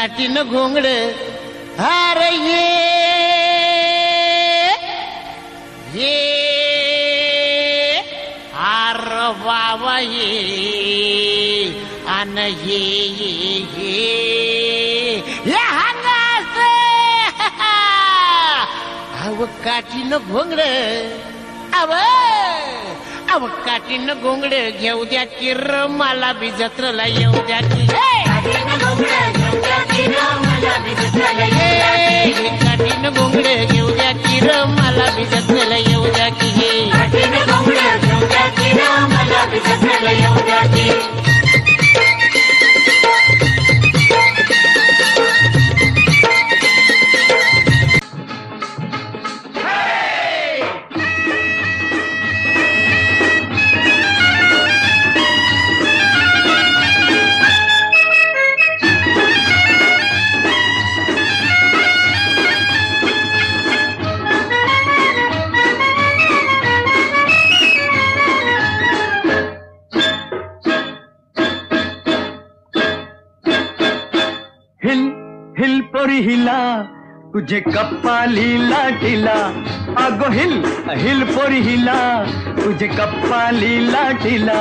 काठीन घोंगड अरे ये आर बाबा ये अन ये अव काठीन घोंगड अव काठीन घोंगड घेऊ द्या किर मला बी जत्रेला येऊ द्या की काठीन घोंगड घेऊ द्या किर मला बी जत्रेला येऊ द्या की हिल पोरी हिला तुझे कप्पाली लाटीला अगो हिल पोरी हिला तुझे कप्पाली लाटीला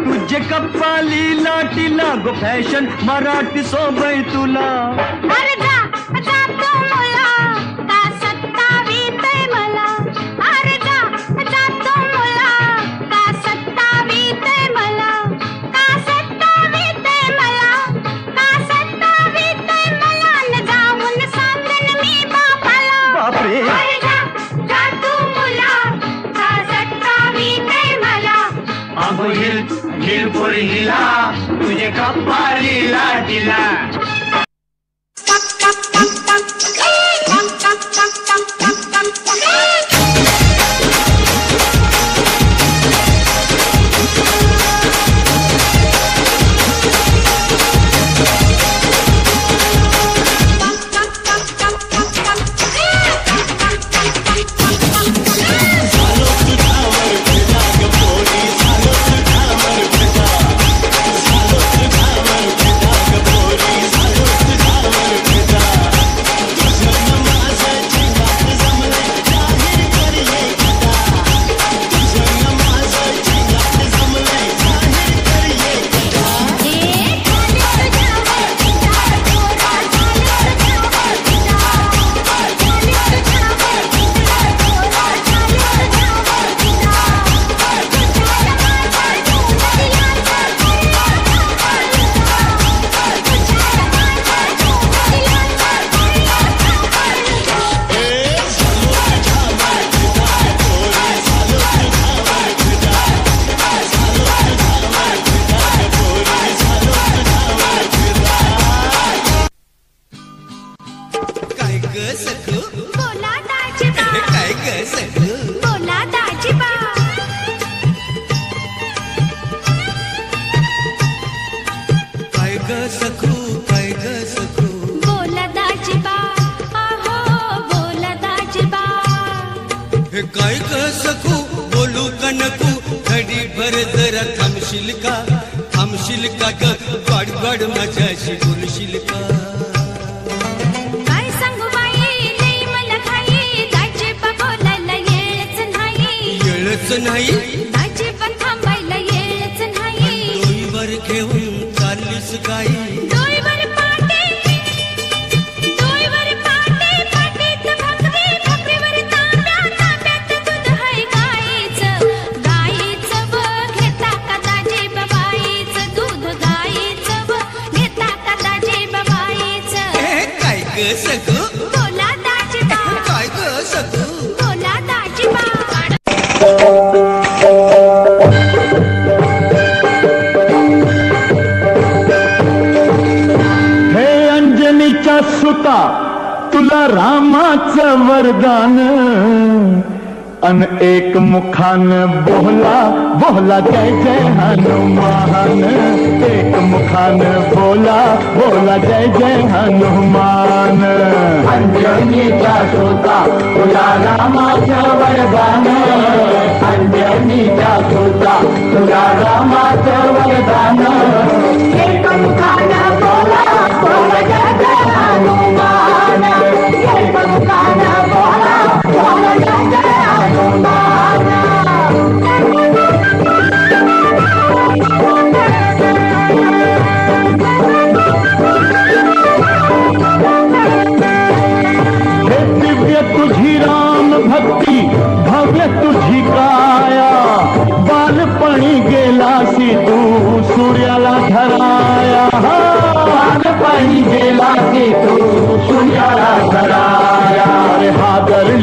तुझे कप्पाली लाटीला गो फॅशन मराठी सोबय तुला अरे जा जा तो मुला का सत्तावीतय मला अरे जा जा तो मुला का सत्तावीतय मला का सत्तावीतय मला न जाऊन सांगन मी बापाला बापरे अरे जा जा तो मुला का सत्तावीतय मला अगो हिल पोरी हिला तुझे कप्पाली लाटीला काय ग सखू बोलू का नको घडी भर जरा थांबशील का ग गड गड माझ्याशी बोलशील का काय सांगू बाई लई मला घाई दाजी बा बोलायला येळच नाही दाजी पण थांबायला येळच नाही डोईवर घेऊन चाललीस गाई डोईवर पाटे पाटीत भाकरीवर तांब्यात दूध हाय गाईचं व घेता का दाजी बाबाईचं दूध गाईचं व घेता का दाजी बाबाईचं काय ग सखू बोला दाजी बा काय ग सखू बोला दाजी बा हे अंजनीच्या सुता तुला रामाचं वरदान अन एक मुखान बोला जय जय हनुमान एक मुखान बोला जय जय हनुमान अंजनीच्या सुता तुला रामाचं वरदान अंजनीच्या सुता तुला रामाचं वरदान एक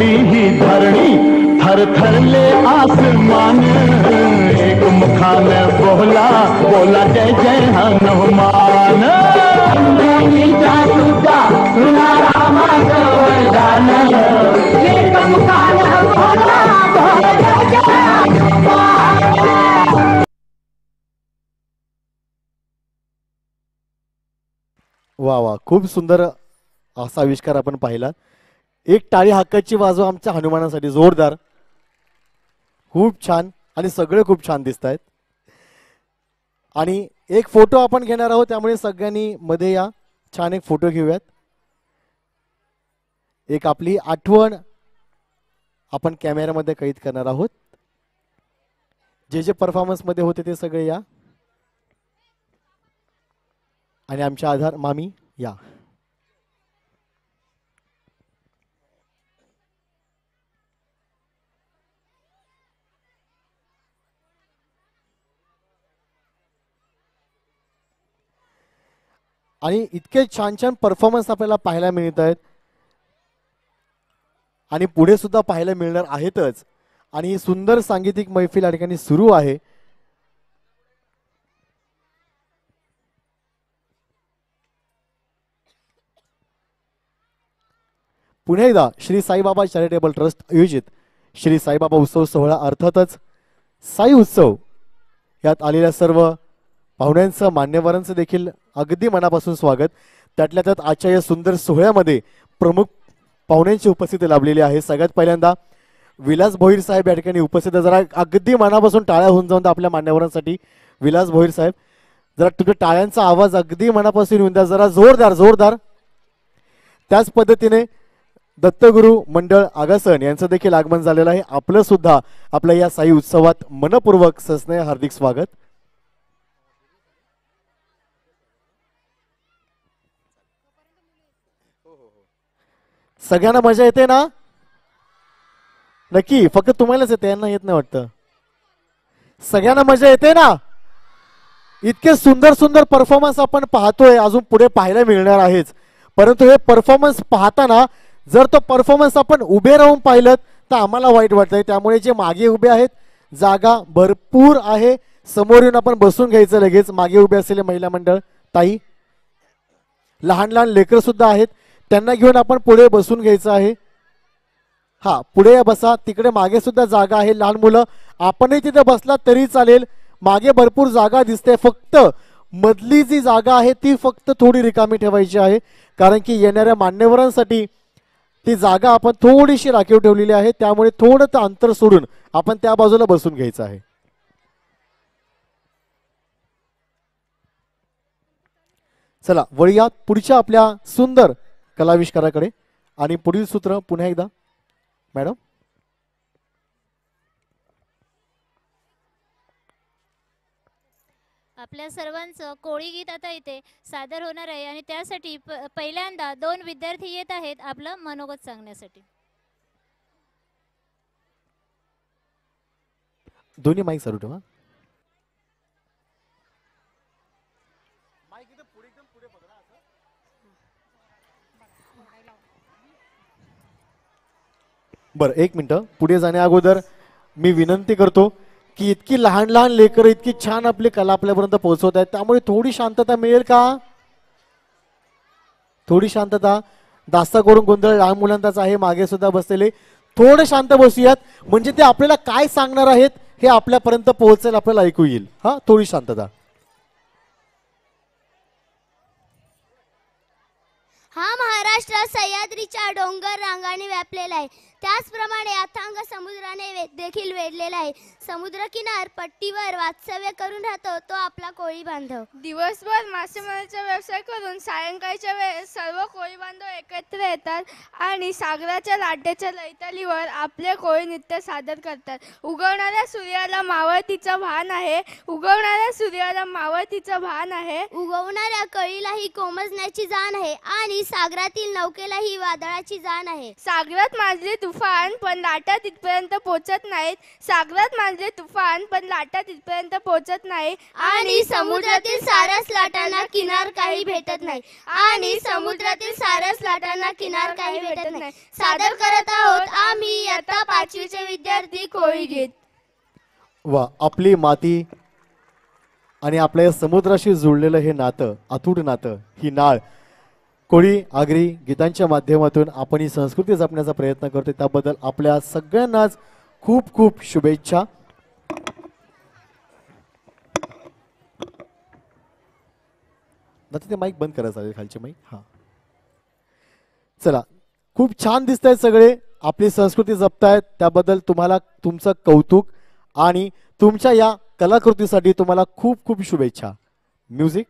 कांपली ही धरणी थर थरले आसमान एक मुखान बोला बोला जय जय हनुमान इंद्राणीचा तुझा तुला रामाचं वरदान एक मुखान बोला बोला जय जय हनुमान. वा वा, खूप सुंदर असा आविष्कार आपण पाहिला. एक टाळी हक्काची वाजवा आमच्या हनुमानासाठी, जोरदार. खूप छान, आणि सगळे खूप छान दिसत आहेत. आणि एक फोटो आपण घेणार आहोत, त्यामुळे सगळ्यांनी मध्ये या. छान एक फोटो घेऊयात. एक आपली आठवण आपण कॅमेऱ्यामध्ये कैद करणार आहोत. जे जे परफॉर्मन्स मध्ये होते ते सगळे या. आणि आमच्या आधार मामी या. आणि इतके छान छान परफॉर्मन्स आपल्याला पाहायला मिळत आहेत आणि पुढे सुद्धा पाहायला मिळणार आहेतच. आणि ही सुंदर सांगीतिक मैफिल या ठिकाणी सुरू आहे. पुन्हा एकदा श्री साईबाबा चॅरिटेबल ट्रस्ट आयोजित श्री साईबाबा उत्सव सोहळा, अर्थातच साई उत्सव, यात आलेल्या सर्व पाहुण्यांचं, मान्यवरांचं देखील अगदी मनापासून स्वागत. त्यातल्या त्यात आजच्या या सुंदर सोहळ्यामध्ये प्रमुख पाहुण्यांची उपस्थिती लाभलेली आहे. सगळ्यात पहिल्यांदा विलास भोईर साहेब या ठिकाणी उपस्थित. जरा अगदी मनापासून टाळ्या होऊन जाऊन आपल्या मान्यवरांसाठी. विलास भोईर साहेब, जरा तुमच्या टाळ्यांचा आवाज अगदी मनापासून येऊन द्या, जरा जोरदार जोरदार. त्याच पद्धतीने दत्तगुरु मंडळ आगासन यांचं देखील आगमन झालेलं आहे. आपलं सुद्धा आपल्या या साई उत्सवात मनपूर्वक सस्नेह हार्दिक स्वागत. सगळ्यांना मजा येते ना? नक्की, फक्त तुम्हालाच येते, यांना येत नाही वाटतं. सगळ्यांना मजा येते ना? इतके सुंदर सुंदर परफॉर्मन्स आपण पाहतोय, अजून पुढे पाहायला मिळणार आहेच. परंतु हे परफॉर्मन्स पाहताना जर तो परफॉर्मन्स आपण उभे राहून पाहिलं तर आम्हाला वाईट वाटतंय. त्यामुळे जे मागे उभे आहेत, जागा भरपूर आहे, समोर येऊन आपण बसून घ्यायचं लगेच. मागे उभे असलेले महिला मंडळ ताई, लहान लहान लेकर सुद्धा आहेत, त्यांना घेऊन आपण पुढे बसून घ्यायचं आहे. हा, पुढे बसा. तिकडे मागे सुद्धा जागा आहे, लहान मुलं आपणही तिथे बसला तरी चालेल. मागे भरपूर जागा दिसते, फक्त मधली जी जागा आहे ती फक्त थोडी रिकामी ठेवायची आहे, कारण की येणाऱ्या मान्यवरांसाठी ती जागा आपण थोडीशी राखीव ठेवलेली आहे. त्यामुळे थोडं अंतर सोडून आपण त्या बाजूला बसून घ्यायचं आहे. चला वळूयात पुढच्या आपल्या सुंदर कलाविष्काराकडे. आणि पुढील सूत्र पुन्हा एकदा मॅडम. आपल्या सर्वांचं कोळी गीत आता इथे सादर होणार आहे आणि त्यासाठी पहिल्यांदा 2 विद्यार्थी येत आहेत आपलं मनोगत सांगण्यासाठी. दोन्ही माईक चालू ठेवा. बरं, 1 मिनिट. पुढे जाण्या अगोदर मी विनंती करतो की इतकी लहान लहान लेकरं इतकी छान आपली कला आपल्यापर्यंत पोहोचवत आहेत, त्यामुळे थोडी शांतता मिळेल का? थोडी शांतता. दास्ता करून गोंधळ लहान मुलांचाच आहे, मागे सुद्धा बसलेले. थोडं शांत बसूयात, म्हणजे ते आपल्याला काय सांगणार आहेत हे आपल्यापर्यंत पोहोचेल, आपल्याला ऐकू येईल. हा, थोडी शांतता. हा महाराष्ट्र सह्याद्रीच्या डोंगर रांगाने व्यापलेला आहे. त्याचप्रमाणे अथांग समुद्राने देखील वेढलेला आहे. समुद्र किनार पट्टीवर वास्तव्य करून राहतो तो आपला कोळी बांधव. दिवसभर मासेमारीचा व्यवसाय करून सायंकाळच्या वेळेस सर्व कोळी बांधव एकत्र येतात आणि सागराच्या लाटेच्या लैतालीवर आपले कोळी नृत्य सादर करतात. उगवणाऱ्या सूर्याला मावळतीचं भान आहे, उगवणाऱ्या सूर्याला मावळतीचं भान आहे. उगवणाऱ्या कळीलाही कोमजण्याची जाण आहे आणि सागरातील नौकेलाही वादळाची जाण आहे. सागरात माजली तुफान पण लाटा तिथपर्यंत पोचत नाहीत. सागरात मांडले तुफान पण लाटा तिथपर्यंत पोचत नाही. आणि समुद्रातील सारस लाटांना किनार काही भेटत नाही. आणि समुद्रातील सारस लाटांना किनार काही भेटत नाही. सादर करत आहोत आम्ही इयत्ता 5वीचे विद्यार्थी कोळी गीत. वा, आपली माती आणि आपल्या समुद्राशी जुळलेलं हे नातं, अतूट नातं, ही नाळ कोळी आगरी गीतांच्या माध्यमातून आपण ही संस्कृती जपण्याचा प्रयत्न करतो. त्याबद्दल आपल्या सगळ्यांनाच खूप खूप शुभेच्छा. आता ते माईक बंद करायचं आहे, खालचे माईक. हा, चला, खूप छान दिसत आहेत सगळे, आपली संस्कृती जपतायत, त्याबद्दल तुम्हाला तुमचं कौतुक आणि तुमच्या या कलाकृतीसाठी तुम्हाला खूप खूप शुभेच्छा. म्युझिक.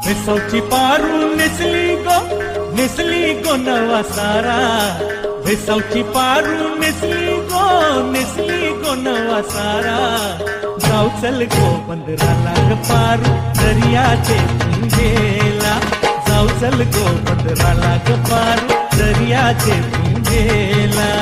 भेसावची पारू नेसली गो नवा सारा. भेसावची पारू नेसली गो नवा सारा. जाऊ चल गो 15 लाख पारू दर्याचे गेला. जाऊ चल गो 15 लाख पारू दर्याचे गेला.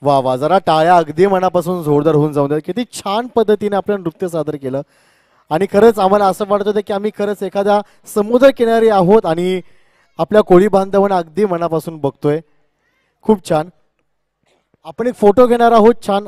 वा वा, जरा टाळ्या अगदी मनापासून जोरदार होऊन जाऊन द्या. किती छान पद्धतीने आपलं नृत्य सादर केलं आणि खरंच आम्हाला असं वाटत होतं की आम्ही खरंच एखाद्या समुद्र किनारी आहोत आणि आपल्या कोळी बांधवांना अगदी मनापासून बघतोय. खूप छान. आपण एक फोटो घेणार आहोत. छान.